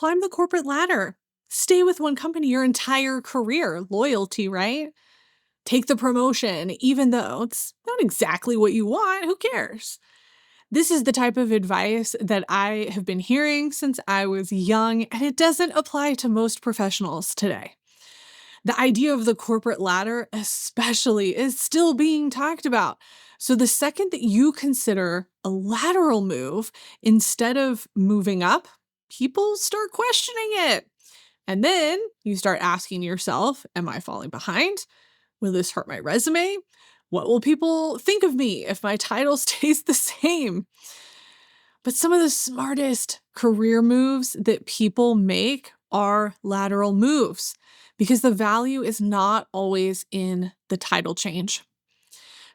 climb the corporate ladder. Stay with one company your entire career. Loyalty, right? Take the promotion, even though it's not exactly what you want. Who cares? This is the type of advice that I have been hearing since I was young, and it doesn't apply to most professionals today. The idea of the corporate ladder, especially, is still being talked about. So, the second that you consider a lateral move instead of moving up, people start questioning it. And then you start asking yourself, am I falling behind? Will this hurt my resume? What will people think of me if my title stays the same? But some of the smartest career moves that people make are lateral moves because the value is not always in the title change.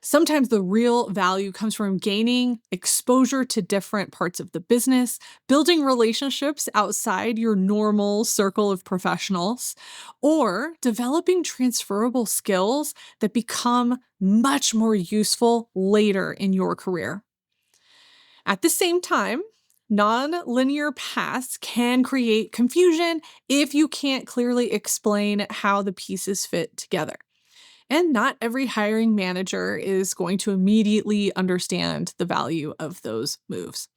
Sometimes the real value comes from gaining exposure to different parts of the business, building relationships outside your normal circle of professionals, or developing transferable skills that become much more useful later in your career. At the same time, nonlinear paths can create confusion if you can't clearly explain how the pieces fit together. And not every hiring manager is going to immediately understand the value of those moves.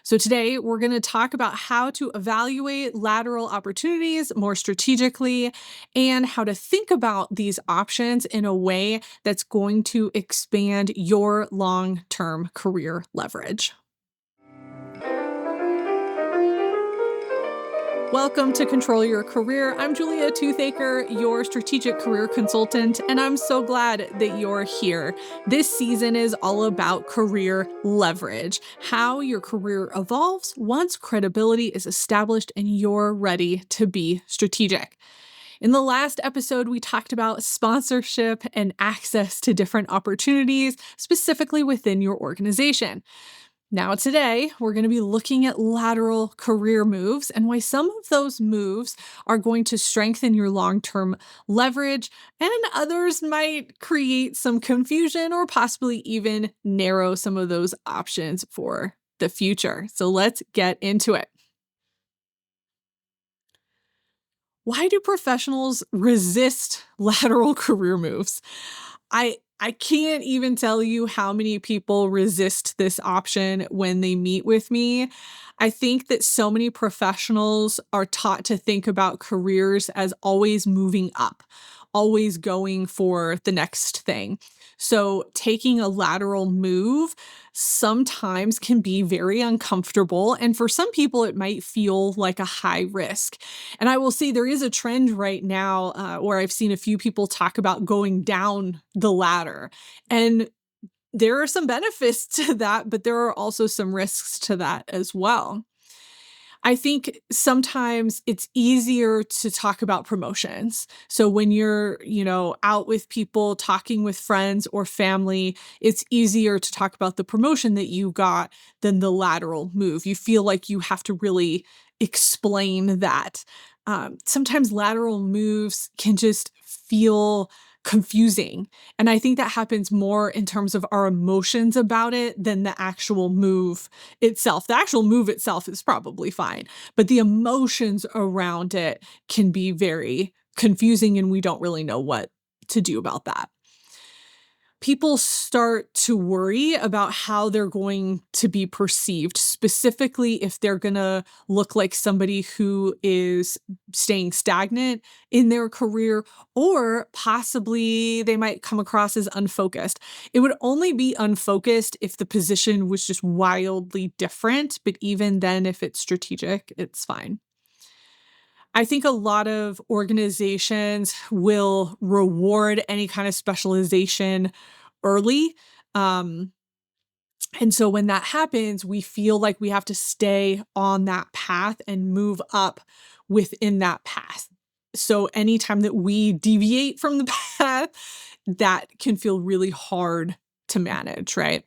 So, today we're going to talk about how to evaluate lateral opportunities more strategically and how to think about these options in a way that's going to expand your long term career leverage. Welcome to Control Your Career. I'm Julia Toothacre, your strategic career consultant, and I'm so glad that you're here. This season is all about career leverage, how your career evolves once credibility is established and you're ready to be strategic. In the last episode, we talked about sponsorship and access to different opportunities, specifically within your organization. Now, today, we're going to be looking at lateral career moves and why some of those moves are going to strengthen your long-term leverage, and others might create some confusion or possibly even narrow some of those options for the future. So let's get into it. Why do professionals resist lateral career moves? I can't even tell you how many people resist this option when they meet with me. I think that so many professionals are taught to think about careers as always moving up, always going for the next thing. So taking a lateral move sometimes can be very uncomfortable. And for some people, it might feel like a high risk. And I will say there is a trend right now where I've seen a few people talk about going down the ladder. And there are some benefits to that, but there are also some risks to that as well. I think sometimes it's easier to talk about promotions. So when you're, out with people, talking with friends or family, it's easier to talk about the promotion that you got than the lateral move. You feel like you have to really explain that. Sometimes lateral moves can just feel confusing. And I think that happens more in terms of our emotions about it than the actual move itself. The actual move itself is probably fine, but the emotions around it can be very confusing, and we don't really know what to do about that. People start to worry about how they're going to be perceived, specifically if they're going to look like somebody who is staying stagnant in their career, or possibly they might come across as unfocused. It would only be unfocused if the position was just wildly different, but even then, if it's strategic, it's fine. I think a lot of organizations will reward any kind of specialization early. Um, and so when that happens, we feel like we have to stay on that path and move up within that path. So anytime that we deviate from the path, that can feel really hard to manage, right?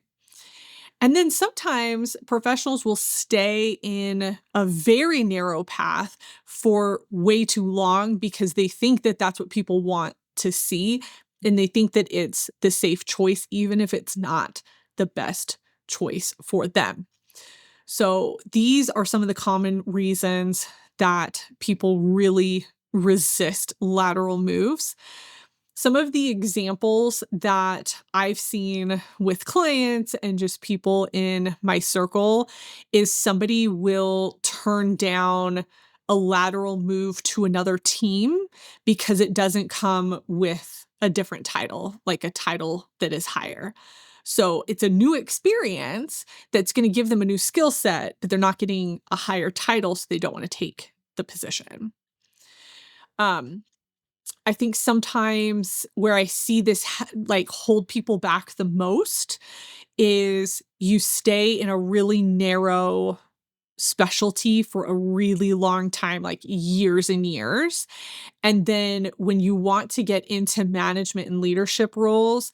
And then sometimes professionals will stay in a very narrow path for way too long because they think that that's what people want to see. And they think that it's the safe choice, even if it's not the best choice for them. So these are some of the common reasons that people really resist lateral moves. Some of the examples that I've seen with clients and just people in my circle is somebody will turn down a lateral move to another team because it doesn't come with a different title, like a title that is higher. So it's a new experience that's going to give them a new skill set, but they're not getting a higher title, so they don't want to take the position. Um, I think sometimes where I see this like hold people back the most is you stay in a really narrow specialty for a really long time, like years and years. And then when you want to get into management and leadership roles,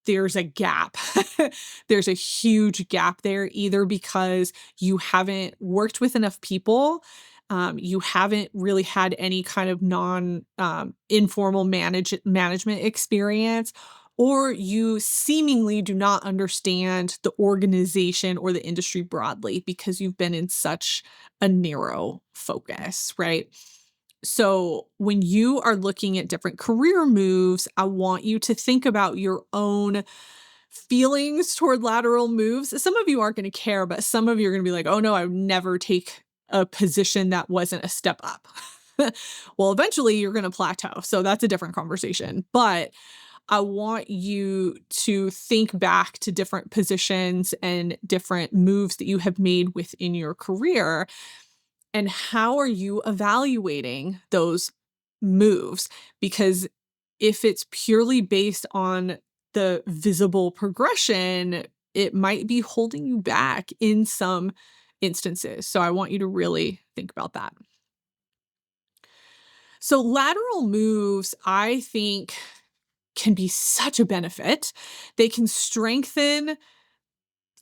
there's a gap. There's a huge gap there, either because you haven't worked with enough people, you haven't really had any kind of informal management experience, or you seemingly do not understand the organization or the industry broadly because you've been in such a narrow focus, right? So, when you are looking at different career moves, I want you to think about your own feelings toward lateral moves. Some of you aren't going to care, but some of you are going to be like, oh no, I would never take a position that wasn't a step up. Well, eventually you're going to plateau. So, that's a different conversation. But I want you to think back to different positions and different moves that you have made within your career, and how are you evaluating those moves? Because if it's purely based on the visible progression, it might be holding you back in some instances. So I want you to really think about that. So lateral moves, I think, can be such a benefit. They can strengthen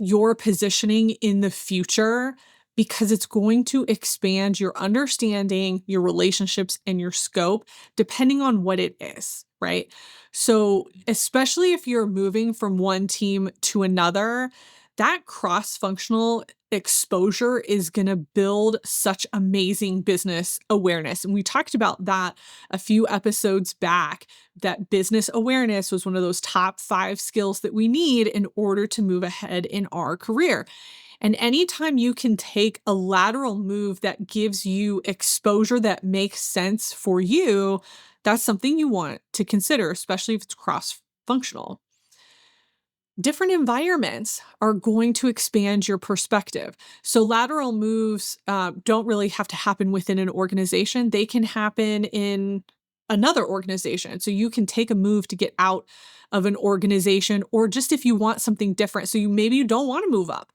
your positioning in the future because it's going to expand your understanding, your relationships, and your scope depending on what it is, right? So, especially if you're moving from one team to another, that cross functional exposure is going to build such amazing business awareness. And we talked about that a few episodes back, that business awareness was one of those top 5 skills that we need in order to move ahead in our career. And anytime you can take a lateral move that gives you exposure that makes sense for you, that's something you want to consider, especially if it's cross functional. Different environments are going to expand your perspective. So lateral moves don't really have to happen within an organization. They can happen in another organization. So you can take a move to get out of an organization, or just if you want something different. So maybe you don't want to move up,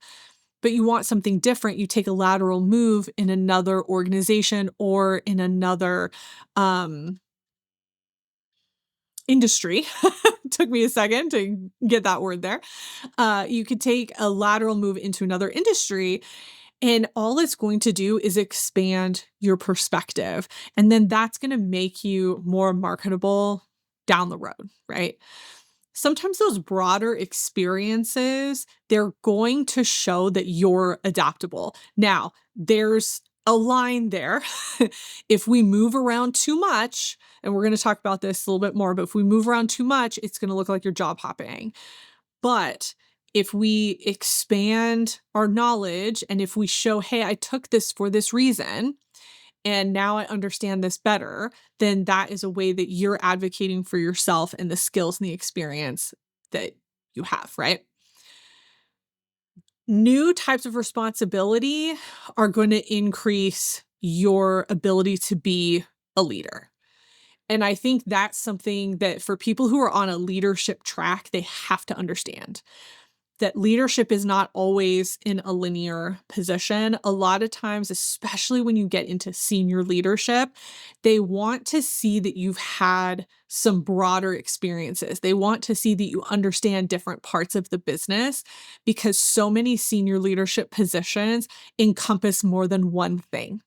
but you want something different. You take a lateral move in another organization or in another industry. Took me a second to get that word there. You could take a lateral move into another industry, and all it's going to do is expand your perspective. And then that's going to make you more marketable down the road, right? Sometimes those broader experiences, they're going to show that you're adaptable. Now, there's a line there. If we move around too much, and we're going to talk about this a little bit more, but if we move around too much, it's going to look like you're job hopping. But if we expand our knowledge and if we show, hey, I took this for this reason, and now I understand this better, then that is a way that you're advocating for yourself and the skills and the experience that you have, right? New types of responsibility are going to increase your ability to be a leader. And I think that's something that for people who are on a leadership track, they have to understand that leadership is not always in a linear position. A lot of times, especially when you get into senior leadership, they want to see that you've had some broader experiences. They want to see that you understand different parts of the business, because so many senior leadership positions encompass more than one thing.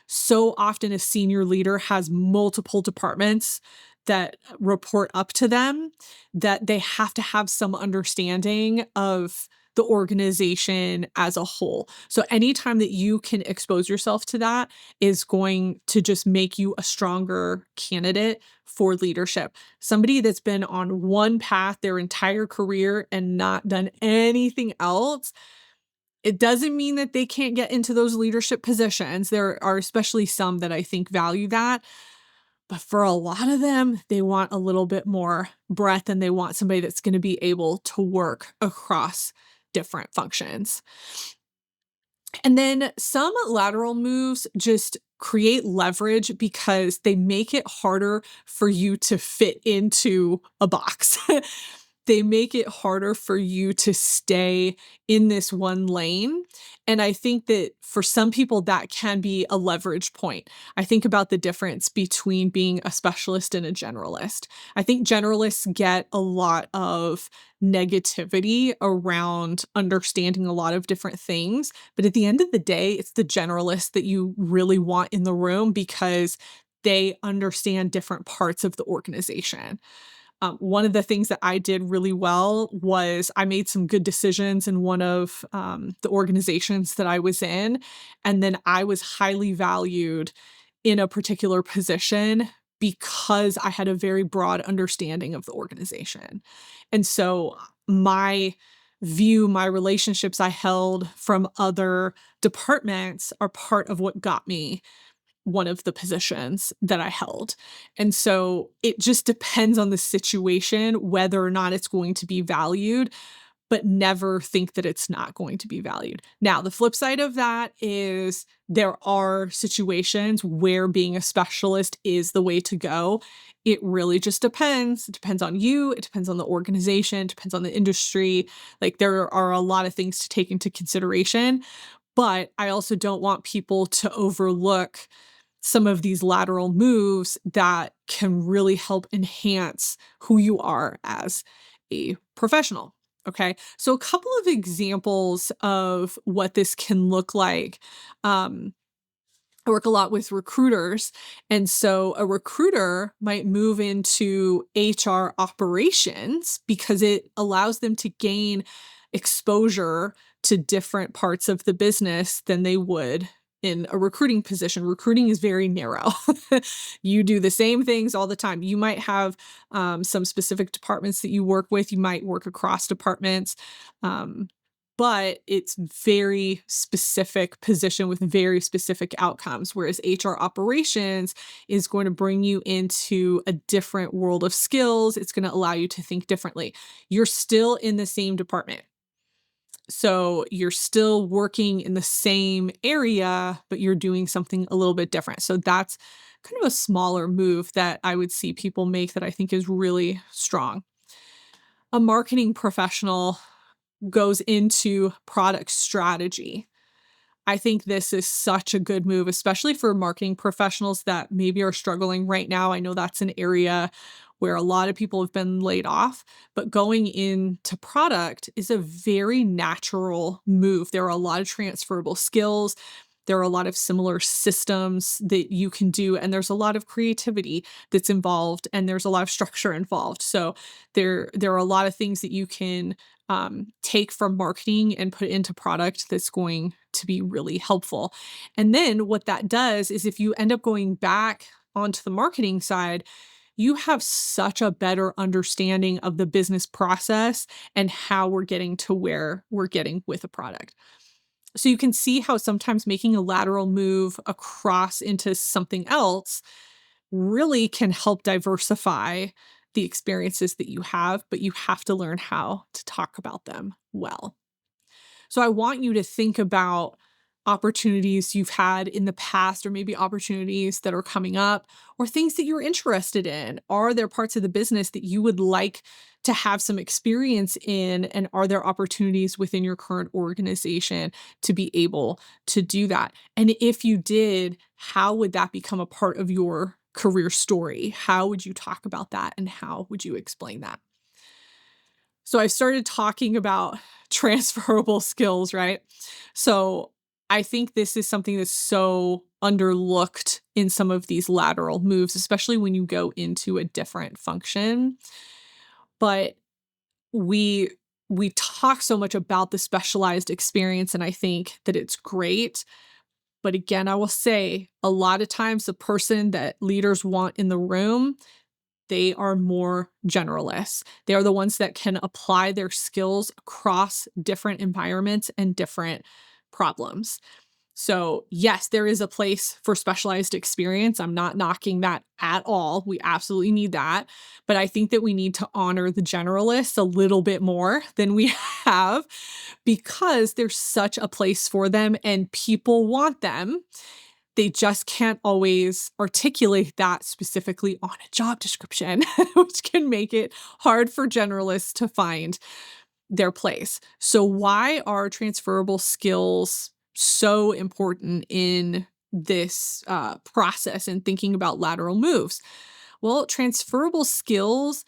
So often a senior leader has multiple departments that report up to them, that they have to have some understanding of the organization as a whole. So anytime that you can expose yourself to that is going to just make you a stronger candidate for leadership. Somebody that's been on one path their entire career and not done anything else, it doesn't mean that they can't get into those leadership positions. There are especially some that I think value that. But for a lot of them, they want a little bit more breadth and they want somebody that's going to be able to work across different functions. And then some lateral moves just create leverage because they make it harder for you to fit into a box. They make it harder for you to stay in this one lane. And I think that for some people, that can be a leverage point. I think about the difference between being a specialist and a generalist. I think generalists get a lot of negativity around understanding a lot of different things. But at the end of the day, it's the generalist that you really want in the room because they understand different parts of the organization. One of the things that I did really well was I made some good decisions in one of the organizations that I was in. And then I was highly valued in a particular position because I had a very broad understanding of the organization. And so my view, my relationships I held from other departments are part of what got me one of the positions that I held. And so it just depends on the situation whether or not it's going to be valued, but never think that it's not going to be valued. Now, the flip side of that is there are situations where being a specialist is the way to go. It really just depends. It depends on you, it depends on the organization, it depends on the industry. Like there are a lot of things to take into consideration, but I also don't want people to overlook some of these lateral moves that can really help enhance who you are as a professional. Okay. So, a couple of examples of what this can look like. I work a lot with recruiters. And so a recruiter might move into HR operations because it allows them to gain exposure to different parts of the business than they would in a recruiting position. Recruiting is very narrow. You do the same things all the time. You might have some specific departments that you work with. You might work across departments. Um, but it's very specific position with very specific outcomes. Whereas HR operations is going to bring you into a different world of skills. It's going to allow you to think differently. You're still in the same department. So you're still working in the same area, but you're doing something a little bit different. So that's kind of a smaller move that I would see people make that I think is really strong. A marketing professional goes into product strategy. I think this is such a good move, especially for marketing professionals that maybe are struggling right now. I know that's an area where a lot of people have been laid off, but going into product is a very natural move. There are a lot of transferable skills. There are a lot of similar systems that you can do, and there's a lot of creativity that's involved, and there's a lot of structure involved. So there are a lot of things that you can take from marketing and put into product that's going to be really helpful. And then what that does is if you end up going back onto the marketing side, you have such a better understanding of the business process and how we're getting to where we're getting with a product. So you can see how sometimes making a lateral move across into something else really can help diversify the experiences that you have, but you have to learn how to talk about them well. So I want you to think about opportunities you've had in the past, or maybe opportunities that are coming up, or things that you're interested in. Are there parts of the business that you would like to have some experience in? And are there opportunities within your current organization to be able to do that? And if you did, how would that become a part of your career story? How would you talk about that? And how would you explain that? So I've started talking about transferable skills, right? So I think this is something that's so underlooked in some of these lateral moves, especially when you go into a different function. But we we talk so much about the specialized experience, and I think that it's great. But again, I will say a lot of times the person that leaders want in the room, they are more generalists. They are the ones that can apply their skills across different environments and different problems. So, yes, there is a place for specialized experience. I'm not knocking that at all. We absolutely need that. But I think that we need to honor the generalists a little bit more than we have because there's such a place for them and people want them. They just can't always articulate that specifically on a job description, which can make it hard for generalists to find their place. So why are transferable skills so important in this process and thinking about lateral moves? Well, transferable skills,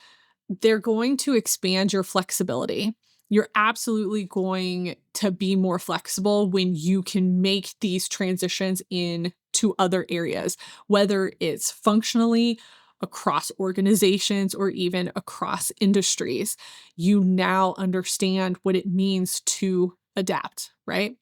they're going to expand your flexibility. You're absolutely going to be more flexible when you can make these transitions in to other areas, whether it's functionally across organizations or even across industries. You now understand what it means to adapt, right?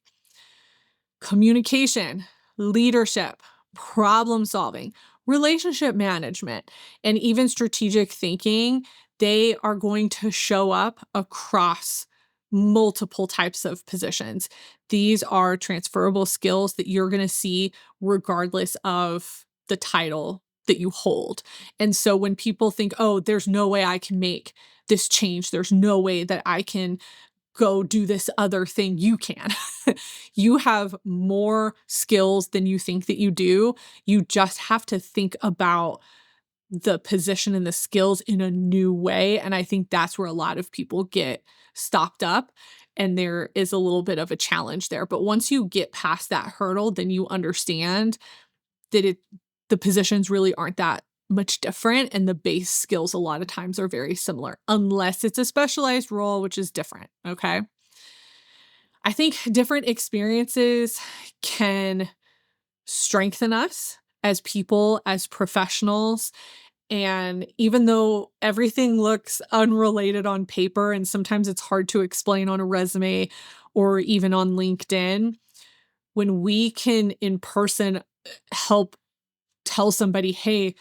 Communication, leadership, problem solving, relationship management, and even strategic thinking, they are going to show up across multiple types of positions. These are transferable skills that you're going to see regardless of the title that you hold. And so when people think, oh, there's no way I can make this change, there's no way that I can go do this other thing, you can. You have more skills than you think that you do. You just have to think about the position and the skills in a new way. And I think that's where a lot of people get stopped up. And there is a little bit of a challenge there. But once you get past that hurdle, then you understand that the positions really aren't that much different. And the base skills a lot of times are very similar, unless it's a specialized role, which is different. Okay. I think different experiences can strengthen us as people, as professionals. And even though everything looks unrelated on paper, and sometimes it's hard to explain on a resume or even on LinkedIn, when we can in person help tell somebody, hey,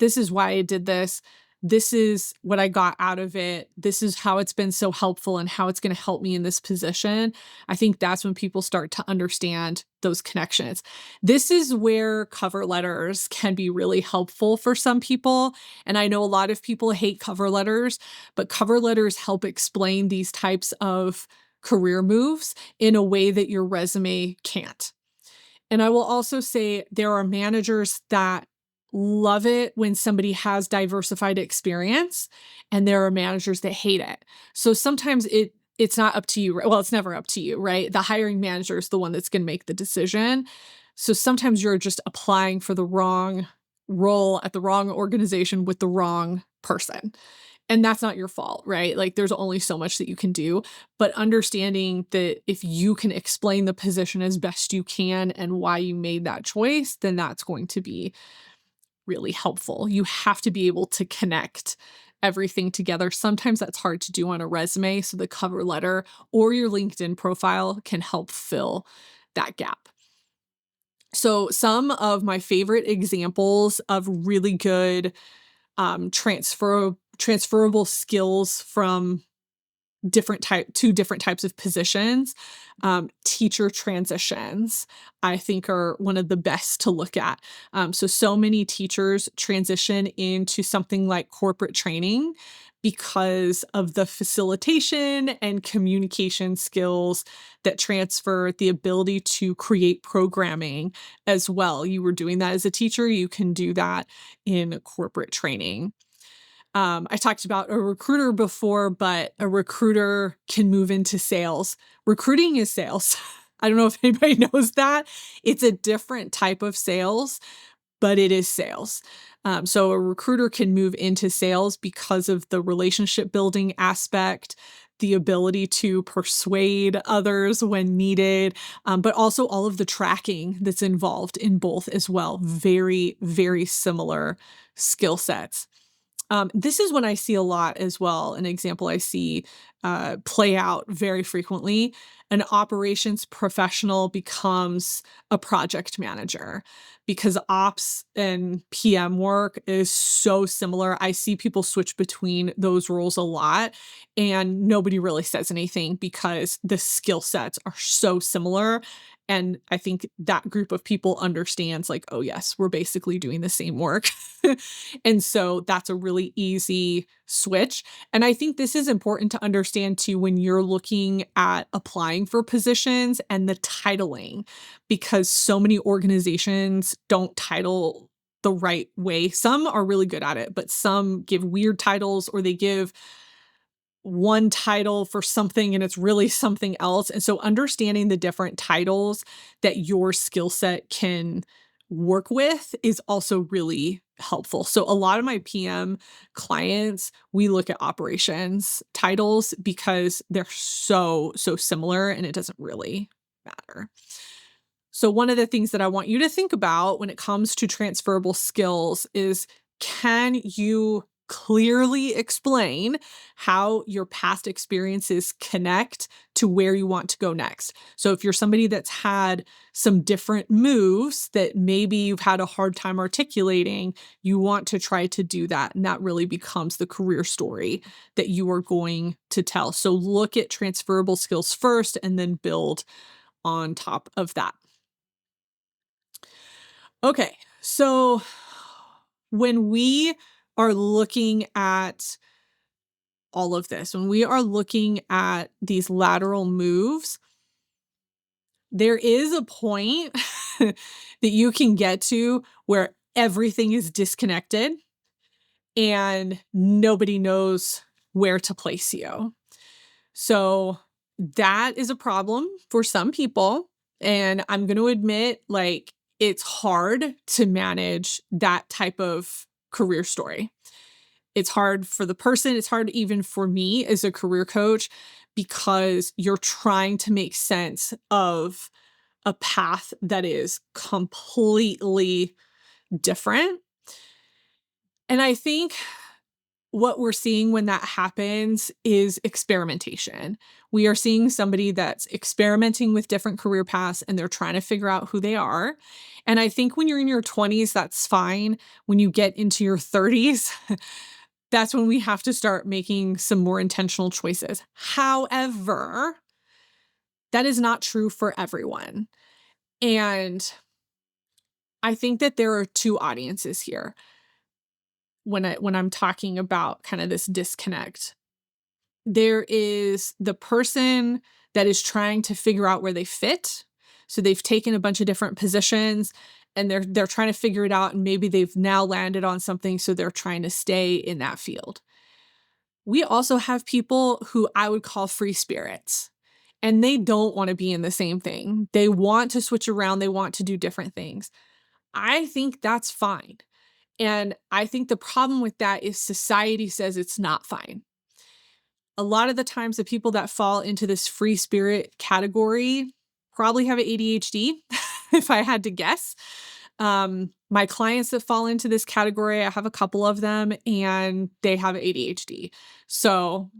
this is why I did this. This is what I got out of it. This is how it's been so helpful and how it's going to help me in this position. I think that's when people start to understand those connections. This is where cover letters can be really helpful for some people. And I know a lot of people hate cover letters, but cover letters help explain these types of career moves in a way that your resume can't. And I will also say there are managers that love it when somebody has diversified experience, and there are managers that hate it. So sometimes it's not up to you. Well, it's never up to you, right? The hiring manager is the one that's going to make the decision. So sometimes you're just applying for the wrong role at the wrong organization with the wrong person. And that's not your fault, right? Like there's only so much that you can do, but understanding that if you can explain the position as best you can and why you made that choice, then that's going to be really helpful. You have to be able to connect everything together. Sometimes that's hard to do on a resume, so the cover letter or your LinkedIn profile can help fill that gap. So some of my favorite examples of really good transferable skills from two different types of positions. Teacher transitions, I think, are one of the best to look at. So many teachers transition into something like corporate training because of the facilitation and communication skills that transfer, the ability to create programming as well. You were doing that as a teacher, you can do that in corporate training. I talked about a recruiter before, but a recruiter can move into sales. Recruiting is sales. I don't know if anybody knows that. It's a different type of sales, but it is sales. So a recruiter can move into sales because of the relationship building aspect, the ability to persuade others when needed, but also all of the tracking that's involved in both as well. Very, very similar skill sets. This is when I see a lot as well. An example I see play out very frequently. An operations professional becomes a project manager because ops and PM work is so similar. I see people switch between those roles a lot, and nobody really says anything because the skill sets are so similar. And I think that group of people understands, like, oh, yes, we're basically doing the same work. And so that's a really easy switch. And I think this is important to understand too when you're looking at applying for positions and the titling, because so many organizations don't title the right way. Some are really good at it, but some give weird titles, or they give one title for something and it's really something else. And so understanding the different titles that your skill set can work with is also really helpful. So a lot of my PM clients, we look at operations titles because they're so similar and it doesn't really matter. So one of the things that I want you to think about when it comes to transferable skills is, can you clearly explain how your past experiences connect to where you want to go next? So if you're somebody that's had some different moves that maybe you've had a hard time articulating, you want to try to do that. And that really becomes the career story that you are going to tell. So look at transferable skills first and then build on top of that. Okay, so when we are looking at all of this, when we are looking at these lateral moves, there is a point that you can get to where everything is disconnected and nobody knows where to place you. So that is a problem for some people. And I'm going to admit, like, it's hard to manage that type of career story. It's hard for the person. It's hard even for me as a career coach because you're trying to make sense of a path that is completely different. And I think what we're seeing when that happens is experimentation. We are seeing somebody that's experimenting with different career paths and they're trying to figure out who they are. And I think when you're in your 20s, that's fine. When you get into your 30s, that's when we have to start making some more intentional choices. However, that is not true for everyone. And I think that there are two audiences here when I'm talking about kind of this disconnect. There is the person that is trying to figure out where they fit. So they've taken a bunch of different positions and they're trying to figure it out, and maybe they've now landed on something, so they're trying to stay in that field. We also have people who I would call free spirits, and they don't want to be in the same thing. They want to switch around, they want to do different things. I think that's fine. And I think the problem with that is society says it's not fine. A lot of the times, the people that fall into this free spirit category probably have ADHD, if I had to guess. My clients that fall into this category, I have a couple of them, and they have ADHD. So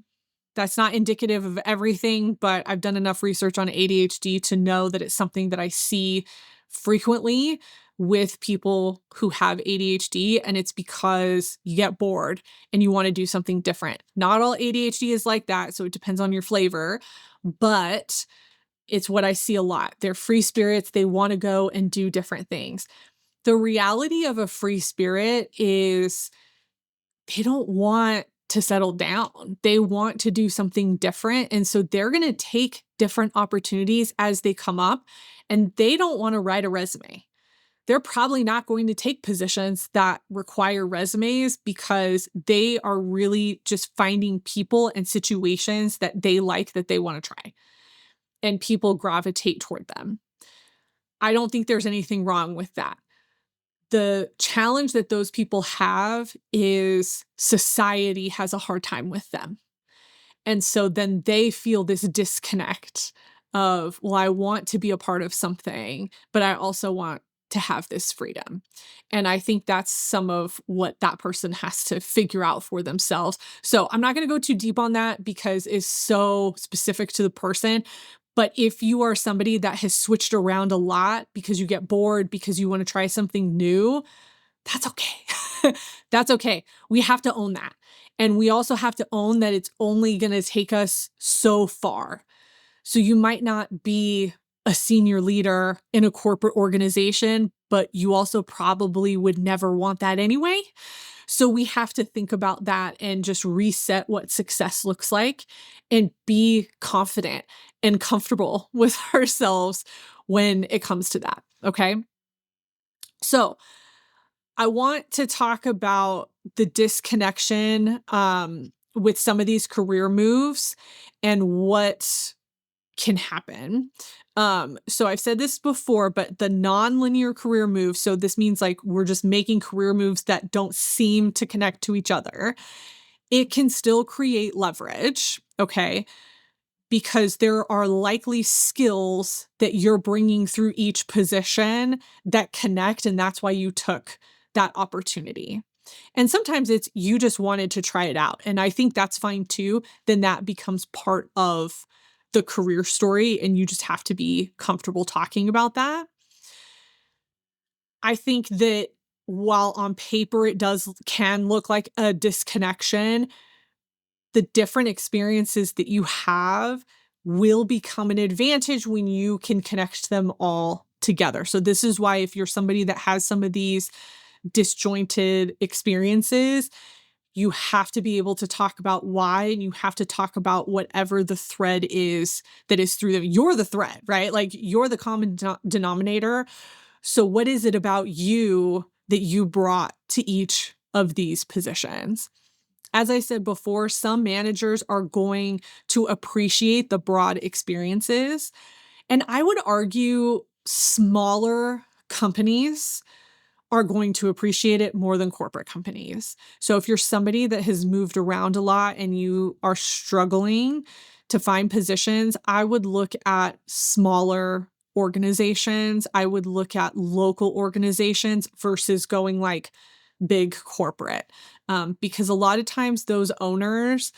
that's not indicative of everything, but I've done enough research on ADHD to know that it's something that I see frequently with people who have ADHD, and it's because you get bored and you want to do something different. Not all ADHD is like that, so it depends on your flavor, but it's what I see a lot. They're free spirits, they want to go and do different things. The reality of a free spirit is they don't want to settle down. They want to do something different. And so they're going to take different opportunities as they come up, and they don't want to write a resume. They're probably not going to take positions that require resumes because they are really just finding people and situations that they like, that they want to try, and people gravitate toward them. I don't think there's anything wrong with that. The challenge that those people have is society has a hard time with them. And so then they feel this disconnect of, well, I want to be a part of something, but I also want to have this freedom. And I think that's some of what that person has to figure out for themselves. So I'm not going to go too deep on that because it's so specific to the person. But if you are somebody that has switched around a lot because you get bored, because you want to try something new, that's okay. That's okay. We have to own that. And we also have to own that it's only going to take us so far. So you might not be a senior leader in a corporate organization, but you also probably would never want that anyway. So we have to think about that and just reset what success looks like and be confident and comfortable with ourselves when it comes to that. Okay. So I want to talk about the disconnection with some of these career moves and what can happen. So I've said this before, but the nonlinear career move, so this means like we're just making career moves that don't seem to connect to each other. It can still create leverage, okay? Because there are likely skills that you're bringing through each position that connect, and that's why you took that opportunity. And sometimes it's you just wanted to try it out, and I think that's fine too. Then that becomes part of the career story, and you just have to be comfortable talking about that. I think that while on paper it can look like a disconnection, the different experiences that you have will become an advantage when you can connect them all together. So this is why if you're somebody that has some of these disjointed experiences, you have to be able to talk about why, and you have to talk about whatever the thread is that is through them. You're the thread, right? Like you're the common denominator. So what is it about you that you brought to each of these positions? As I said before, some managers are going to appreciate the broad experiences. And I would argue smaller companies are going to appreciate it more than corporate companies. So if you're somebody that has moved around a lot and you are struggling to find positions, I would look at smaller organizations. I would look at local organizations versus going like big corporate. Because a lot of times those owners,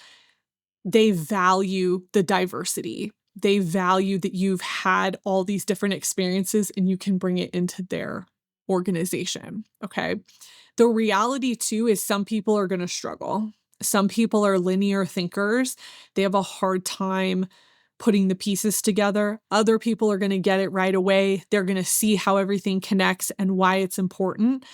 they value the diversity. They value that you've had all these different experiences and you can bring it into their organization. Okay. The reality too is some people are going to struggle. Some people are linear thinkers. They have a hard time putting the pieces together. Other people are going to get it right away. They're going to see how everything connects and why it's important.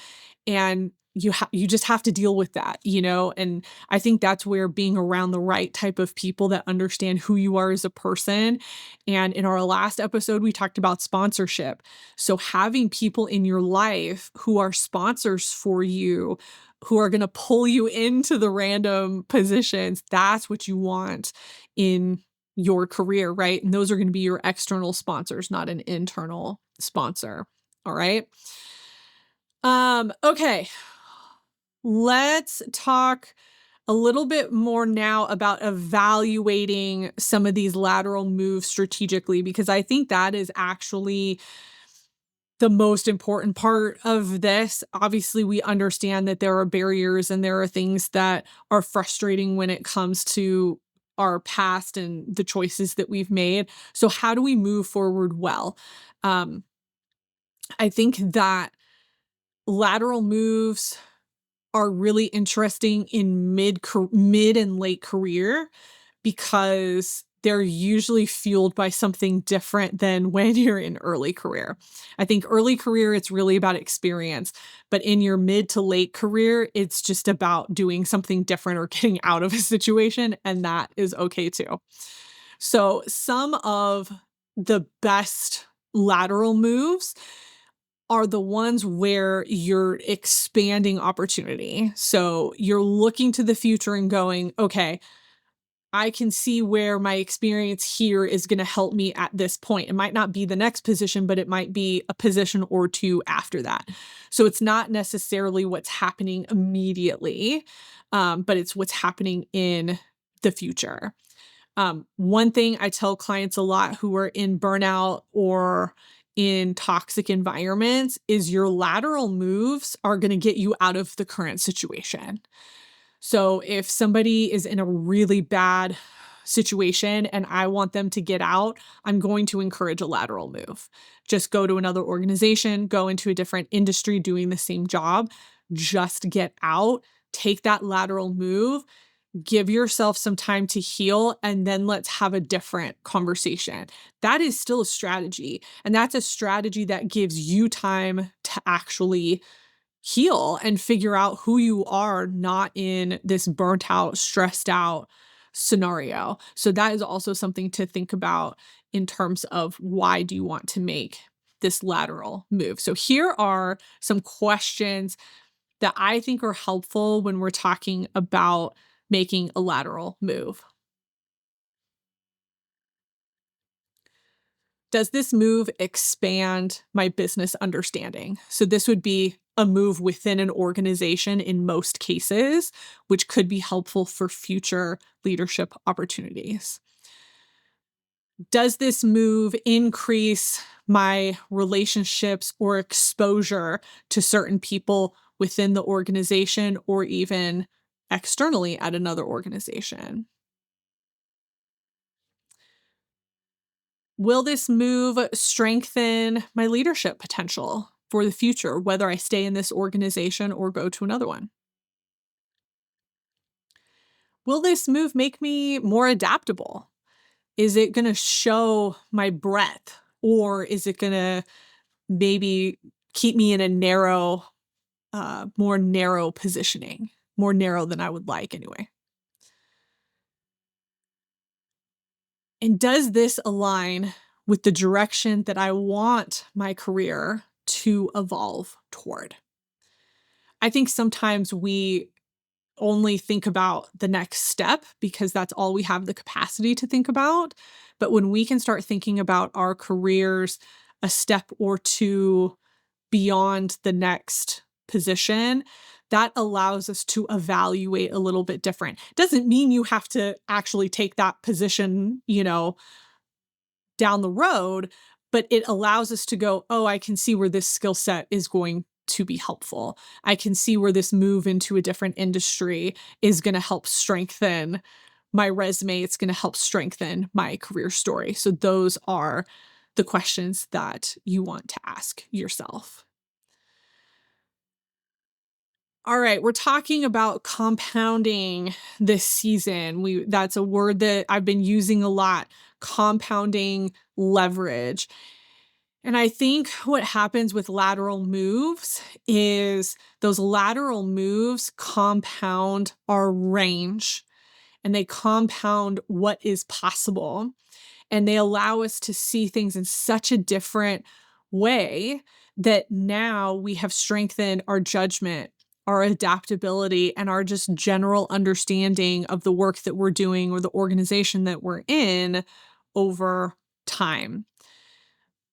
And you just have to deal with that, and I think that's where being around the right type of people that understand who you are as a person. And in our last episode, we talked about sponsorship. So having people in your life who are sponsors for you, who are going to pull you into the random positions, that's what you want in your career, right? And those are going to be your external sponsors, not an internal sponsor. All right. Okay. Let's talk a little bit more now about evaluating some of these lateral moves strategically, because I think that is actually the most important part of this. Obviously, we understand that there are barriers and there are things that are frustrating when it comes to our past and the choices that we've made. So how do we move forward well? Um, I think that lateral moves are really interesting in mid and late career because they're usually fueled by something different than when you're in early career. I think early career, it's really about experience, but in your mid to late career, it's just about doing something different or getting out of a situation, and that is okay too. So some of the best lateral moves are the ones where you're expanding opportunity. So you're looking to the future and going, okay, I can see where my experience here is going to help me at this point. It might not be the next position, but it might be a position or two after that. So it's not necessarily what's happening immediately, but it's what's happening in the future. One thing I tell clients a lot who are in burnout or in toxic environments is your lateral moves are going to get you out of the current situation. So if somebody is in a really bad situation and I want them to get out, I'm going to encourage a lateral move. Just go to another organization, go into a different industry doing the same job, just get out, take that lateral move, give yourself some time to heal, and then let's have a different conversation. That is still a strategy. And that's a strategy that gives you time to actually heal and figure out who you are, not in this burnt out, stressed out scenario. So that is also something to think about in terms of why do you want to make this lateral move. So here are some questions that I think are helpful when we're talking about making a lateral move. Does this move expand my business understanding? So this would be a move within an organization in most cases, which could be helpful for future leadership opportunities. Does this move increase my relationships or exposure to certain people within the organization or even externally at another organization? Will this move strengthen my leadership potential for the future, whether I stay in this organization or go to another one? Will this move make me more adaptable? Is it going to show my breadth, or is it going to maybe keep me in a more narrow positioning, more narrow than I would like anyway? And does this align with the direction that I want my career to evolve toward? I think sometimes we only think about the next step because that's all we have the capacity to think about. But when we can start thinking about our careers a step or two beyond the next position, that allows us to evaluate a little bit different. Doesn't mean you have to actually take that position, down the road, but it allows us to go, oh, I can see where this skill set is going to be helpful. I can see where this move into a different industry is going to help strengthen my resume. It's going to help strengthen my career story. So those are the questions that you want to ask yourself. All right, we're talking about compounding this season. That's a word that I've been using a lot, compounding leverage. And I think what happens with lateral moves is those lateral moves compound our range and they compound what is possible. And they allow us to see things in such a different way that now we have strengthened our judgment, our adaptability, and our just general understanding of the work that we're doing or the organization that we're in over time.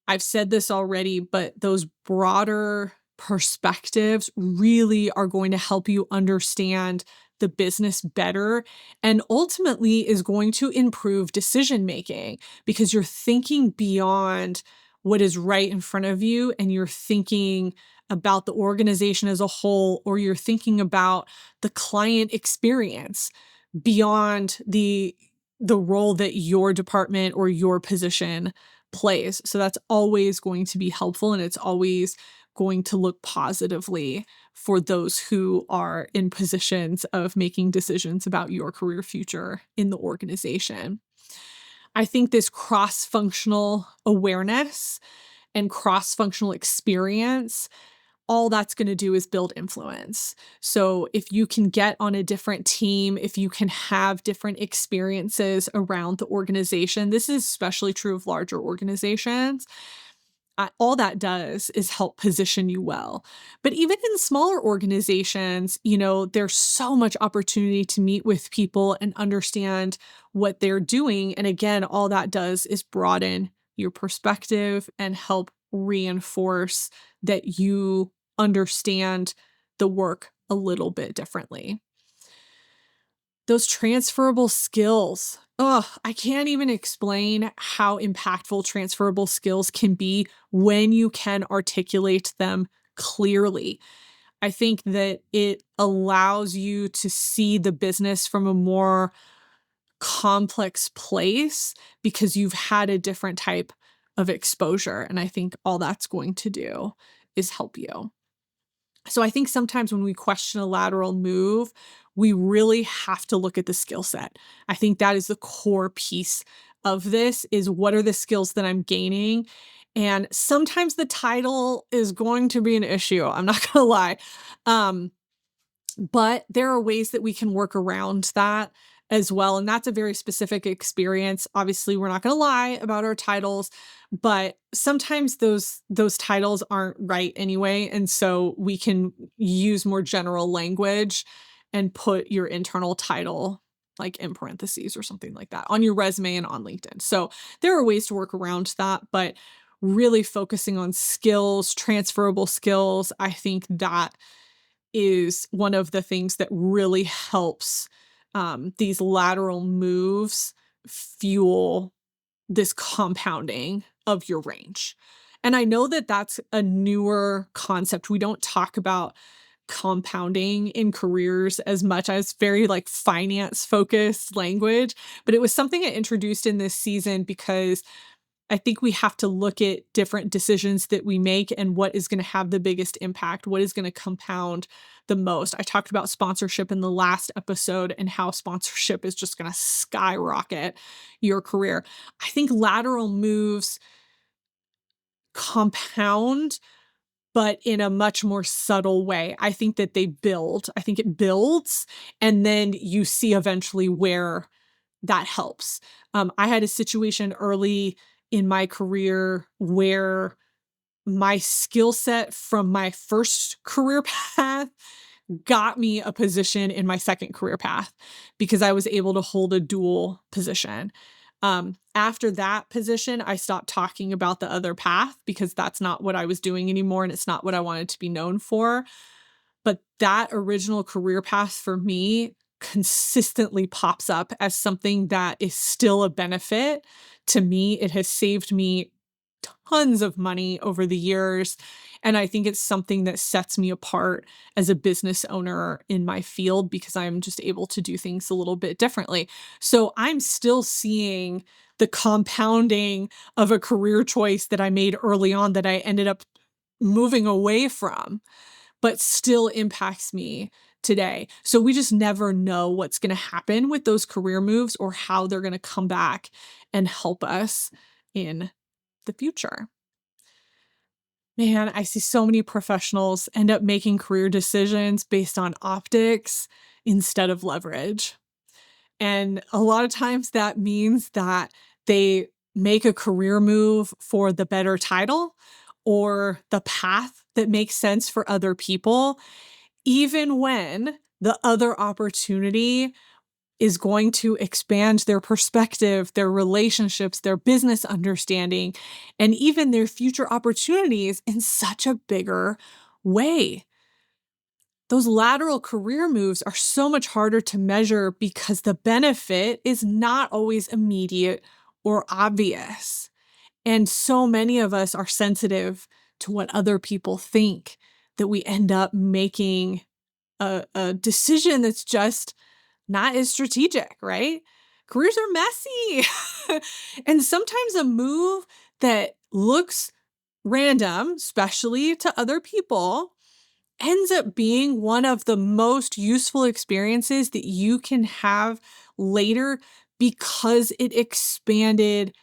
I've said this already, but those broader perspectives really are going to help you understand the business better and ultimately is going to improve decision making because you're thinking beyond what is right in front of you and you're thinking about the organization as a whole, or you're thinking about the client experience beyond the role that your department or your position plays. So that's always going to be helpful and it's always going to look positively for those who are in positions of making decisions about your career future in the organization. I think this cross-functional awareness and cross-functional experience, all that's going to do is build influence. So if you can get on a different team, if you can have different experiences around the organization, this is especially true of larger organizations. All that does is help position you well. But even in smaller organizations, there's so much opportunity to meet with people and understand what they're doing. And again, all that does is broaden your perspective and help reinforce that you understand the work a little bit differently. Those transferable skills. Oh, I can't even explain how impactful transferable skills can be when you can articulate them clearly. I think that it allows you to see the business from a more complex place because you've had a different type of exposure. And I think all that's going to do is help you. So I think sometimes when we question a lateral move, we really have to look at the skill set. I think that is the core piece of this is what are the skills that I'm gaining? And sometimes the title is going to be an issue. I'm not going to lie. Um, but there are ways that we can work around that as well, and that's a very specific experience. Obviously, we're not gonna lie about our titles, but sometimes those titles aren't right anyway, and so we can use more general language and put your internal title, like, in parentheses or something like that on your resume and on LinkedIn. So, there are ways to work around that, but really focusing on skills, transferable skills, I think that is one of the things that really helps these lateral moves fuel this compounding of your range. And I know that that's a newer concept. We don't talk about compounding in careers as much as very like finance focused language, but it was something I introduced in this season because I think we have to look at different decisions that we make and what is gonna have the biggest impact, what is gonna compound the most. I talked about sponsorship in the last episode and how sponsorship is just gonna skyrocket your career. I think lateral moves compound, but in a much more subtle way. I think that they build. I think it builds, and then you see eventually where that helps. I had a situation early in my career where my skill set from my first career path got me a position in my second career path because I was able to hold a dual position. After that position, I stopped talking about the other path because that's not what I was doing anymore and it's not what I wanted to be known for. But that original career path for me consistently pops up as something that is still a benefit to me. It has saved me tons of money over the years. And I think it's something that sets me apart as a business owner in my field because I'm just able to do things a little bit differently. So I'm still seeing the compounding of a career choice that I made early on that I ended up moving away from but still impacts me today. So we just never know what's going to happen with those career moves or how they're going to come back and help us in the future. Man, I see so many professionals end up making career decisions based on optics instead of leverage. And a lot of times that means that they make a career move for the better title or the path that makes sense for other people, even when the other opportunity is going to expand their perspective, their relationships, their business understanding, and even their future opportunities in such a bigger way. Those lateral career moves are so much harder to measure because the benefit is not always immediate or obvious. And so many of us are sensitive to what other people think that we end up making a decision that's just not as strategic, right? Careers are messy. And sometimes a move that looks random, especially to other people, ends up being one of the most useful experiences that you can have later because it expanded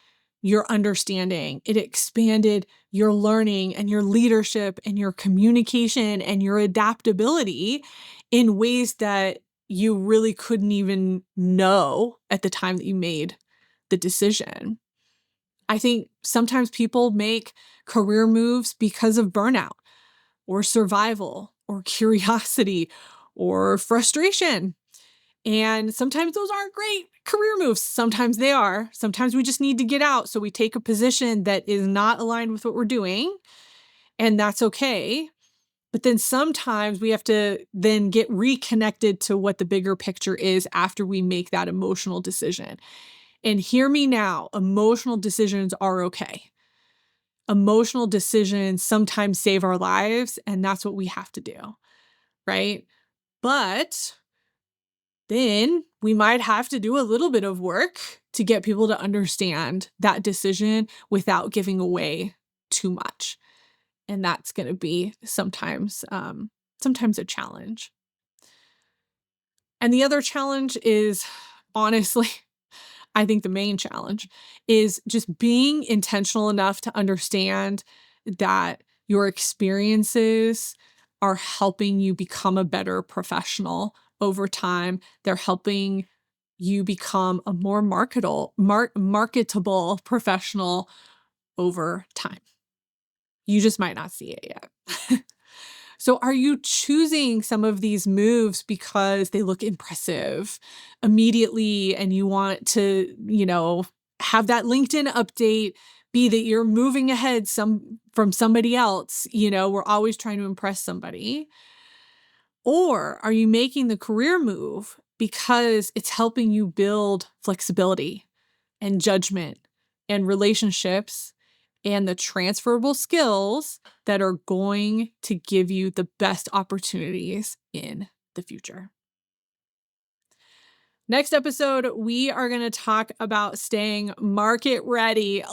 your understanding. It expanded your learning and your leadership and your communication and your adaptability in ways that you really couldn't even know at the time that you made the decision. I think sometimes people make career moves because of burnout or survival or curiosity or frustration. And sometimes those aren't great career moves. Sometimes they are. Sometimes we just need to get out. So we take a position that is not aligned with what we're doing, and that's okay. But then sometimes we have to then get reconnected to what the bigger picture is after we make that emotional decision. And hear me now, emotional decisions are okay. Emotional decisions sometimes save our lives, and that's what we have to do, right? But then we might have to do a little bit of work to get people to understand that decision without giving away too much. And that's going to be sometimes a challenge. And the other challenge is, honestly, I think the main challenge is just being intentional enough to understand that your experiences are helping you become a better professional over time. They're helping you become a more marketable professional over time. You just might not see it yet. So are you choosing some of these moves because they look impressive immediately and you want to, have that LinkedIn update be that you're moving ahead from somebody else? We're always trying to impress somebody. Or are you making the career move because it's helping you build flexibility and judgment and relationships and the transferable skills that are going to give you the best opportunities in the future? Next episode, we are going to talk about staying market ready.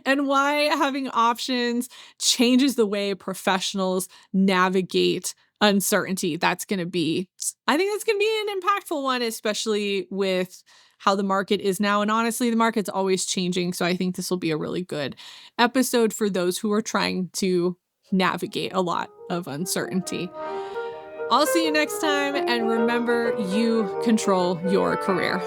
And why having options changes the way professionals navigate uncertainty. I think that's going to be an impactful one, especially with how the market is now. And honestly, the market's always changing. So I think this will be a really good episode for those who are trying to navigate a lot of uncertainty. I'll see you next time, and remember, you control your career.